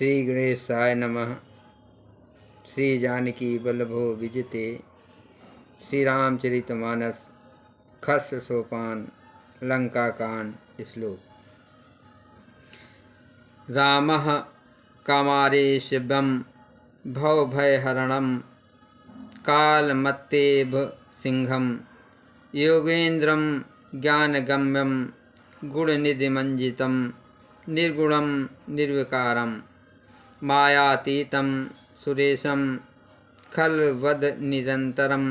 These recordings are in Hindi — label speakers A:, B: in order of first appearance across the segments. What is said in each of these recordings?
A: श्री गणेशाय नमः। श्री जानकी वल्लभो विजिते। श्री रामचरितमानस खस सोपान लंका कांड श्लोक। रामः कामारे शिवम भवभयहरणं कालमत्तेभ सिंहं योगेन्द्रं ज्ञानगम्यं गुणनिधिमंजितं निर्गुणं निर्विकारं मायातीतं सुरेशं खलवद निरन्तरं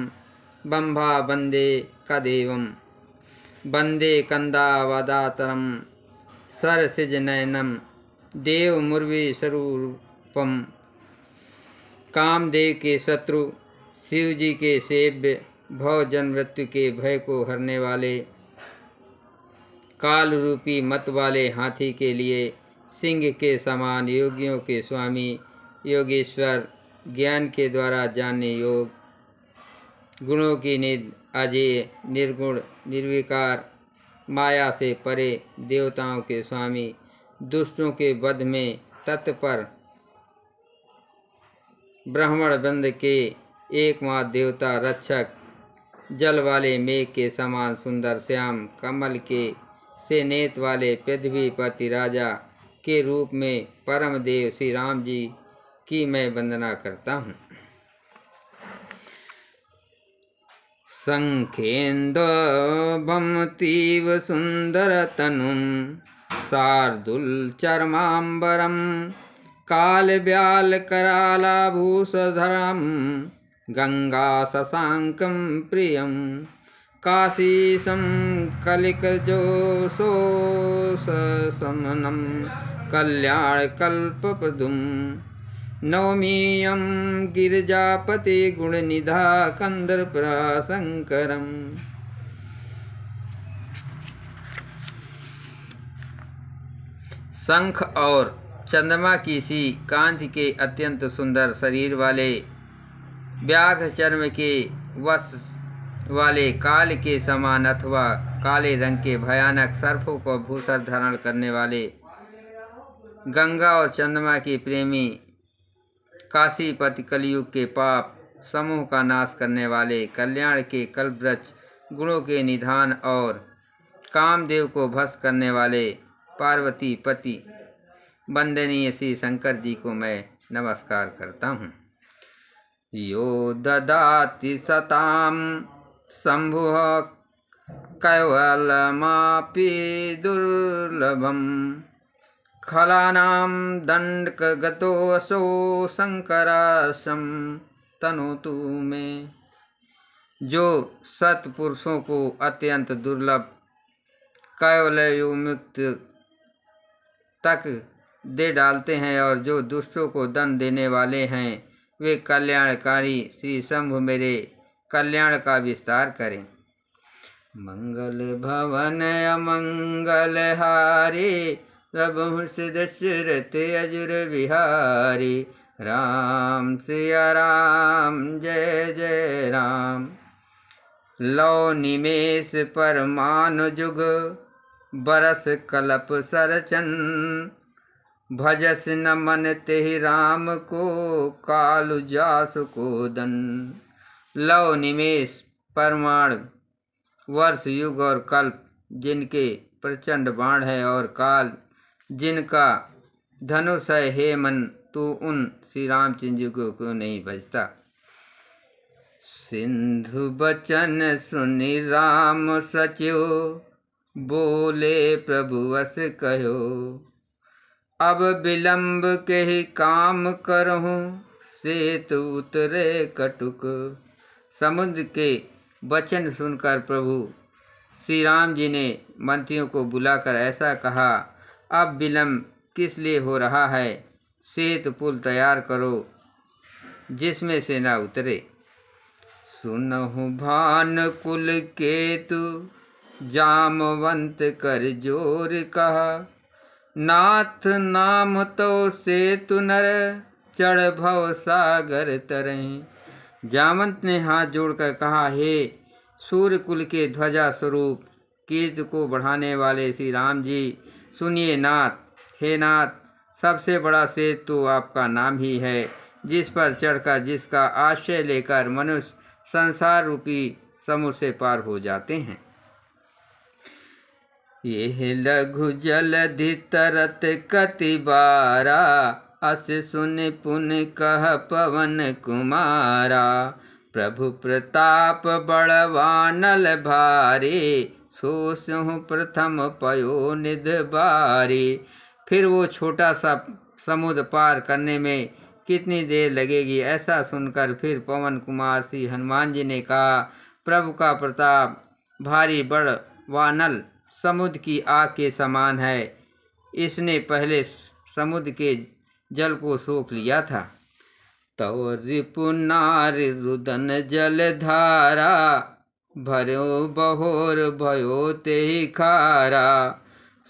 A: बंभा वंदे कदेवं वंदे कंदावदातरं सरसिजनयनं देवमुर्वी स्वरूपम। कामदेव के शत्रु शिव जी के सेव्य भव जन्म मृत्यु के भय को हरने वाले काल रूपी मत वाले हाथी के लिए सिंह के समान योगियों के स्वामी योगेश्वर ज्ञान के द्वारा जानने योग गुणों की निधि अजेय निर्गुण निर्विकार माया से परे देवताओं के स्वामी दुष्टों के वध में तत्पर ब्राह्मण बंद के एकमात्र देवता रक्षक जल वाले मेघ के समान सुंदर श्याम कमल के से नेत वाले पृथ्वीपति राजा के रूप में परम देव श्री राम जी की मैं वंदना करता हूँ। संखेन्दुभमतीव सुंदरतनुं शार्दूलचर्माम्बरं कालव्यालकरालाभूषधरं गंगाशशाङ्कं प्रियं काशीशं कलिकजोषोषसमनं कल्याणकल्पप्रदुं नौमीयं गिरिजापति गुणनिधा कंदर्पशंकरम। शंख और चंद्रमा की सी कांति के अत्यंत सुंदर शरीर वाले व्याघ्र चर्म के वश वाले काल के समान अथवा काले रंग के भयानक सर्पों को भूषण धारण करने वाले गंगा और चंद्रमा के प्रेमी काशीपति कलयुग के पाप समूह का नाश करने वाले कल्याण के कल्पवृक्ष गुणों के निधान और कामदेव को भस्म करने वाले पार्वती पति वंदनीय श्री शंकर जी को मैं नमस्कार करता हूँ। यो ददाति सताम शंभुः कैवलमापि दुर्लभम खलानां दंडकगतोऽसौ शंकरासं तनोतु में। जो सत्पुरुषों को अत्यंत दुर्लभ कैवल्ययुक्त तक दे डालते हैं और जो दुष्टों को दंड देने वाले हैं वे कल्याणकारी श्री शंभु मेरे कल्याण का विस्तार करें। मंगल भवन अमंगल हारे रघुवंश दशरथ अजुर विहारी राम सिया राम जय जय राम। लौ निमेष परमानु जुग बरस कलप सरचन भजस न मन तेहि राम को कालु जासु को दन। लौ निमेष परमाणु वर्ष युग और कल्प जिनके प्रचंड बाण है और काल जिनका धनुष है, हे मन तू उन श्री रामचंद्र जी को क्यों नहीं भजता। सिंधु बचन सुनि राम सचिव बोले प्रभु अस कहो अब विलंब के ही काम करहूँ सेतु उतरे कटुक। समुद्र के वचन सुनकर प्रभु श्री राम जी ने मंत्रियों को बुलाकर ऐसा कहा, अब विलंब किस लिए हो रहा है, सेतु पुल तैयार करो जिसमें से न उतरे। सुनहु भानुकुल केतु जामवंत कर जोर कहा नाथ नाम तो सेतु नर चढ़ भव सागर तरह। जामवंत ने हाथ जोड़कर कहा, हे सूर्य कुल के ध्वजा स्वरूप केतु को बढ़ाने वाले श्री राम जी सुनिए नाथ, हे नाथ सबसे बड़ा सेतु तो आपका नाम ही है, जिस पर चढ़कर जिसका आश्रय लेकर मनुष्य संसार रूपी समुद्र से पार हो जाते हैं। ये लघु जलधि तरत कति बारा, अस सुन पुन कह पवन कुमारा। प्रभु प्रताप बड़वानल भारे, सो सुह प्रथम पयो निध बारे। फिर वो छोटा सा समुद्र पार करने में कितनी देर लगेगी, ऐसा सुनकर फिर पवन कुमार श्री हनुमान जी ने कहा, प्रभु का प्रताप भारी बड़वानल समुद्र की आग के समान है, इसने पहले समुद्र के जल को सोख लिया था। तव रिपु नारि रुदन जल धारा, भरो बहोर भयो ते खारा।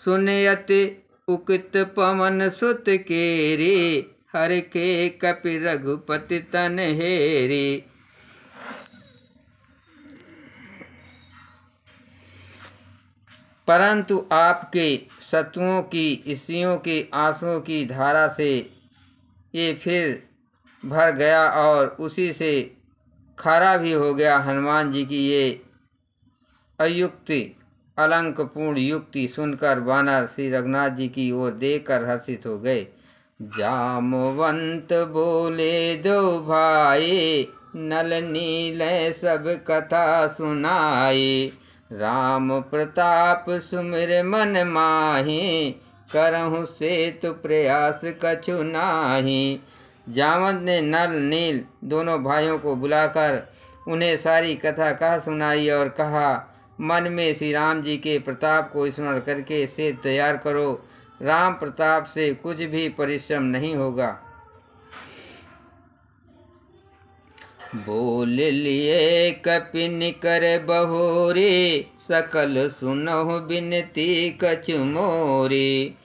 A: सुनयति उकित पवन सुत केरी, हर के कपि रघुपति तन हेरी। परंतु आपके शत्रुओं की स्त्रियों की आंसुओं की धारा से ये फिर भर गया और उसी से खारा भी हो गया। हनुमान जी की ये अयुक्ति अलंकपूर्ण युक्ति सुनकर वानर श्री रघुनाथ जी की ओर देखकर हर्षित हो गए। जामवंत बोले दो भाई, नल नील सब कथा सुनाई। राम प्रताप सुमिर मन माही, करहु सेतु प्रयास कछु नाही। जामवंत ने नल नील दोनों भाइयों को बुलाकर उन्हें सारी कथा कह सुनाई और कहा, मन में श्री राम जी के प्रताप को स्मरण करके सेतु तैयार करो। राम प्रताप से कुछ भी परिश्रम नहीं होगा। बोल लिए कपिन कर बहोरी, सकल सुनहु बिनती कछु मोरी।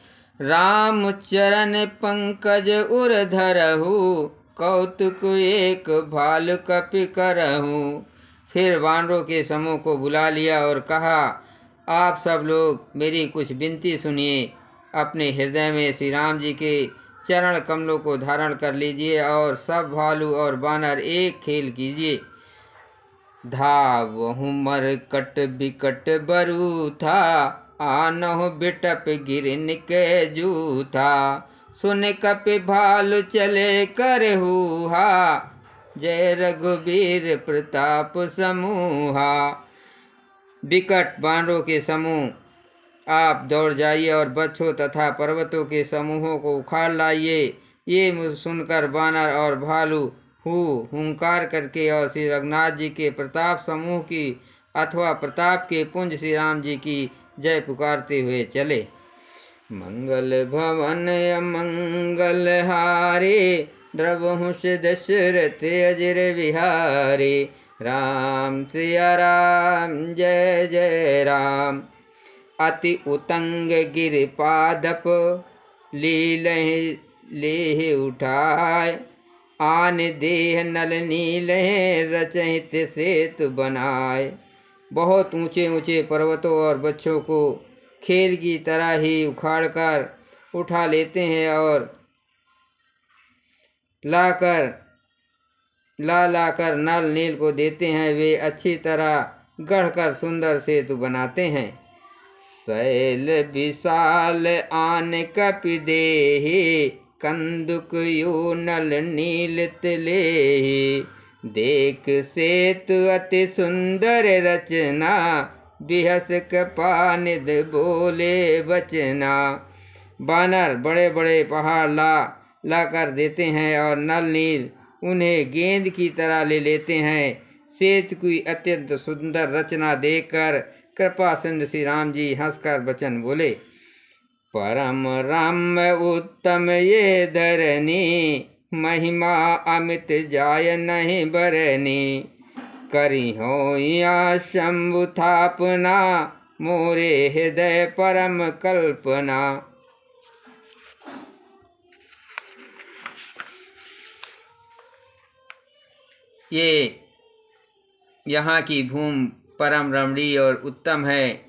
A: राम चरण पंकज उर धरहु, कौतुक एक भाल कपि करहु। फिर वानरों के समूह को बुला लिया और कहा, आप सब लोग मेरी कुछ विनती सुनिए। अपने हृदय में श्री राम जी के चरण कमलों को धारण कर लीजिए और सब भालू और बानर एक खेल कीजिए। धावहु मरकट बिकट बरू था, आनहु बिटप गिरन के जूथा। सुन कपि भालु चले करहूहा, जय रघुबीर प्रताप समूहा। विकट बानरों के समूह आप दौड़ जाइए और बच्चों तथा पर्वतों के समूहों को उखाड़ लाइए। ये सुनकर बानर और भालू हुंकार करके और श्री रघुनाथ जी के प्रताप समूह की अथवा प्रताप के पुंज श्री राम जी की जय पुकारते हुए चले। मंगल भवन अमंगल हारे, द्रवहु दशरथ अजर विहारे। राम सिया राम जय जय राम। अति उतंग गिर पादप, लेह उठाय। आन देह नल नील रचहित सेतु बनाए। बहुत ऊंचे ऊंचे पर्वतों और वृक्षों को खेल की तरह ही उखाड़कर उठा लेते हैं और लाकर नल नील को देते हैं। वे अच्छी तरह गढ़कर सुंदर सेतु बनाते हैं। शैल विशाल आन कपि देहि, कंदुक यू नल नील तिलेहि। देख सेतु अति सुंदर रचना, बिहस कपानिध बोले बचना। बानर बड़े बड़े पहाड़ लाकर देते हैं और नल नील उन्हें गेंद की तरह ले लेते हैं। सेतु की अत्यंत सुंदर रचना देखकर कृपा सिंधु श्री राम जी हंसकर वचन बोले। परम रम्य उत्तम ये धरनी, महिमा अमित जाय नहीं बरनी। करी हो या शंभु थापना, मोरे हृदय परम कल्पना। ये यहाँ की भूमि परम रमणीय और उत्तम है।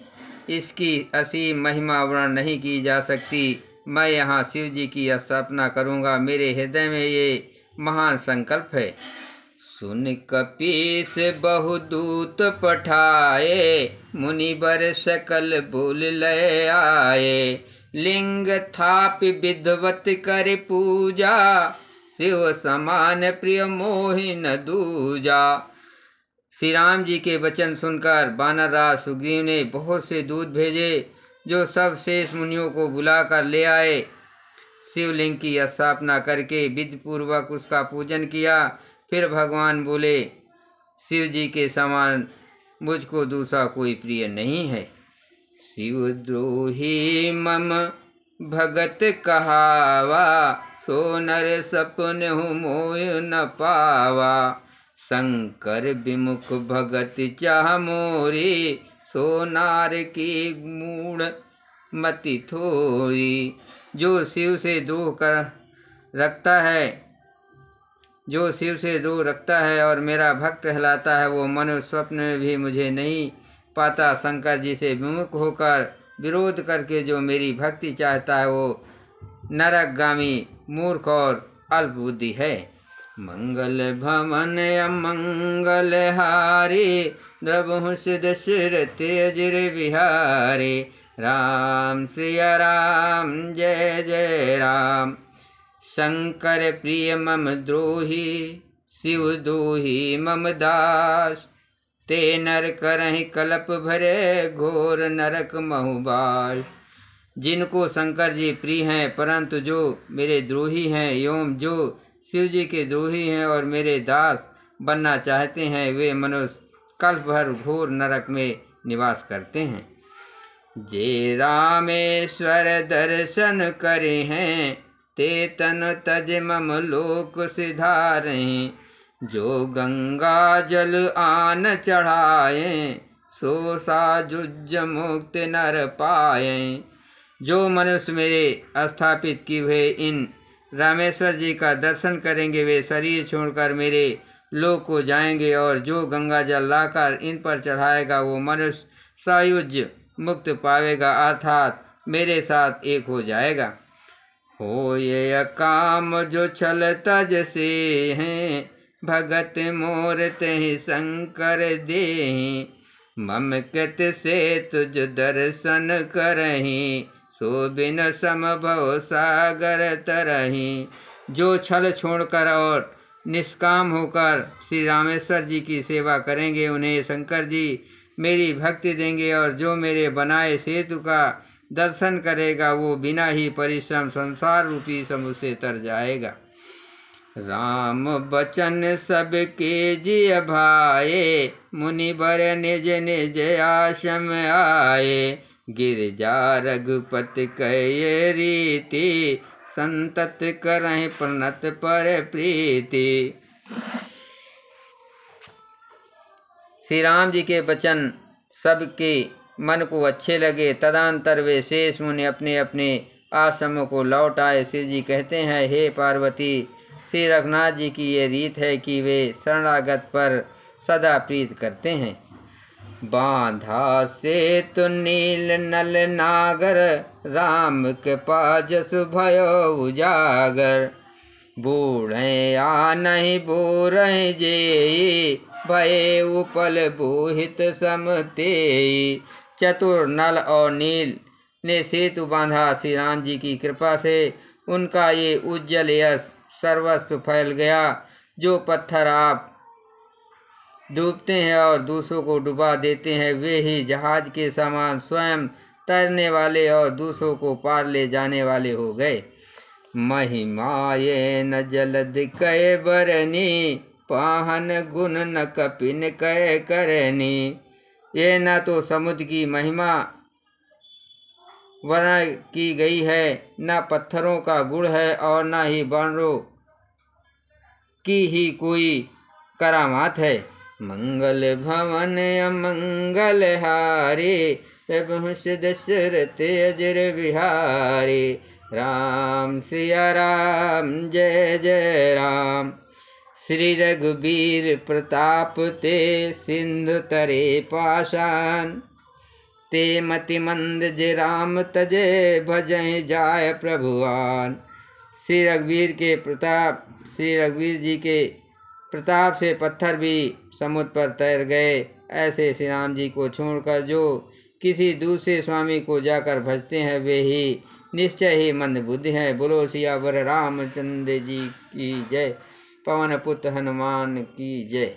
A: इसकी असीम महिमा वर्णन नहीं की जा सकती। मैं यहाँ शिव जी की स्थापना करूँगा। मेरे हृदय में ये महान संकल्प है। सुन कपीस बहुदूत पठाए, मुनिवर सकल बोल लय आए। लिंग थापि विधवत कर पूजा, शिव समान प्रिय मोहि न दूजा। श्री राम जी के वचन सुनकर वानर राज सुग्रीव ने बहुत से दूत भेजे, जो सब शेष मुनियों को बुलाकर ले आए। शिवलिंग की स्थापना करके विधि पूर्वक उसका पूजन किया। फिर भगवान बोले, शिव जी के समान मुझको दूसरा कोई प्रिय नहीं है। शिवद्रोही मम भगत कहावा, सो नर सपन मोह न पावा। शंकर विमुख भगत चाह मोरी, सो नार की मूढ़ मति थोरी। जो शिव से द्रोह कर रखता है, जो शिव से दूर रखता है और मेरा भक्त कहलाता है, वो मनुष्य स्वप्न में भी मुझे नहीं पाता। शंकर जी से विमुख होकर विरोध करके जो मेरी भक्ति चाहता है, वो नरकगामी मूर्ख और अल्प बुद्धि है। मंगल भवन अमंगल हारी, द्रवहु सिद्ध सिर तेजिर बिहारी। राम सिया राम जय जय राम। शंकर प्रिय मम द्रोही, शिव दोही मम दास। ते नर करहि कलप भरे, घोर नरक महुबास। जिनको शंकर जी प्रिय हैं, परंतु जो मेरे द्रोही हैं एवं जो शिव जी के द्रोही हैं और मेरे दास बनना चाहते हैं, वे मनुष्य कल्प भर घोर नरक में निवास करते हैं। जे रामेश्वर दर्शन करे हैं, ते तन तज मम लोक सिधारे। जो गंगा जल आन चढ़ाए, सो साजुज मुक्त नर पाए। जो मनुष्य मेरे स्थापित किए हुए इन रामेश्वर जी का दर्शन करेंगे, वे शरीर छोड़कर मेरे लोक को जाएंगे। और जो गंगा जल लाकर इन पर चढ़ाएगा, वो मनुष्य सायुज्य मुक्त पावेगा, अर्थात मेरे साथ एक हो जाएगा। हो ये काम जो छल तज से हैं, भगत मोर तेहि शंकर देहि। ममकृत से तुझ दर्शन करहि, सो बिन समभव सागर तरहि। जो छल छोड़कर और निष्काम होकर श्री रामेश्वर जी की सेवा करेंगे, उन्हें शंकर जी मेरी भक्ति देंगे। और जो मेरे बनाए सेतु का दर्शन करेगा, वो बिना ही परिश्रम संसार रूपी समुद्र से तर जाएगा। राम बचन सबके जिय भाए, मुनिवर निज निज आश्रम आए। गिरजा रघुपति कय रीति, संतत करहि प्रणत पर प्रीति। श्री राम जी के वचन सबके मन को अच्छे लगे। तदंतर वे शेष मुनि अपने अपने आश्रमों को लौट आए। शिव जी कहते हैं, हे पार्वती, श्री रघुनाथ जी की ये रीत है कि वे शरणागत पर सदा प्रीत करते हैं। बांधा से तो नील नल नागर, राम के पाजस भयो उजागर। बूढ़े आ नहीं बोरहि जेई, भये उपल बोहित समतेई। चतुर नल और नील ने सेतु बांधा। श्री राम जी की कृपा से उनका ये उज्जवल यश सर्वस्व फैल गया। जो पत्थर आप डूबते हैं और दूसरों को डुबा देते हैं, वे ही जहाज के समान स्वयं तैरने वाले और दूसरों को पार ले जाने वाले हो गए। महिमा ये न जलद कय बरनी, पाहन गुण न कपिन कय करनी। ये न तो समुद्र की महिमा वर्णन की गई है, न पत्थरों का गुण है, और न ही बानरों की ही कोई करामात है। मंगल भवन अमंगल हारे, प्रभु दशरथ अजर बिहारी। राम सिया राम जय जय राम। श्री रघुबीर प्रताप ते, सिंधु तरे पाषाण। ते मति मंद जे राम तजे भजय जाय प्रभुआन। श्री रघुवीर जी के प्रताप से पत्थर भी समुद्र पर तैर गए। ऐसे श्री राम जी को छोड़कर जो किसी दूसरे स्वामी को जाकर भजते हैं वे ही निश्चय ही मंद बुद्धि हैं। बोलो सियावर रामचंद्र जी की जय। पवन पुत्र हनुमान की जय।